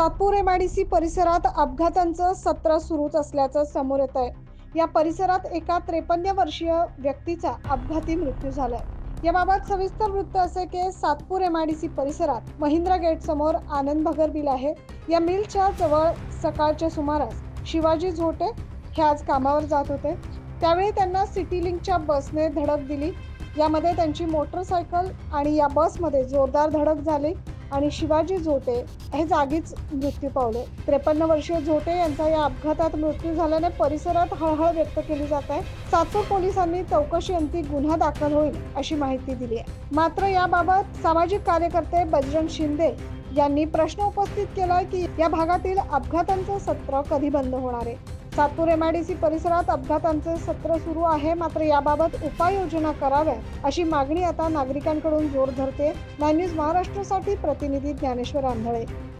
Satpur MIDC परिसरात अपघातांचं सत्र सुरूच असल्याचं समोर येत आहे। या परिसरात एका 53 वर्षीय व्यक्तीचा अपघाती मृत्यू झालाय। याबाबत सविस्तर वृत्त असे की सातपूर एमआयडीसी परिसरात महिंद्रा गेट समोर आनंद भगर मिल आहे। या मिलच्या जवळ सकाळच्या सुमारास शिवाजी झोटे हे आज कामावर जात होते। त्यावेळी त्यांना सिटी लिंकच्या बसने धडक दिली। यामध्ये त्यांची मोटरसायकल आणि या बसमध्ये जोरदार धडक झाली आणि शिवाजी झोटे हे जागीच मृत्यू पावले। 53 वर्षीय झोटे यांचा या अपघातात मृत्यू झाल्याने परिसरात हळहळ व्यक्त केली जात आहे। सातपूर पोलिसांनी चौकशीअंती गुन्हा दाखल होईल अशी माहिती दिली आहे। मात्र याबाबत सामाजिक कार्यकर्ते बजरंग शिंदे यांनी प्रश्न उपस्थित केलाय की या भागातील अपघातांचं सत्र कधी बंद होणार आहे। सातपूर एमआयडीसी परिसरात अपघातांचे सत्र सुरू आहे, मात्र याबाबत उपाययोजना कराव्या अशी मागणी आता नागरिकांकडून जोर धरते। 9 न्यूज महाराष्ट्रासाठी प्रतिनिधी ज्ञानेश्वर आंधळे।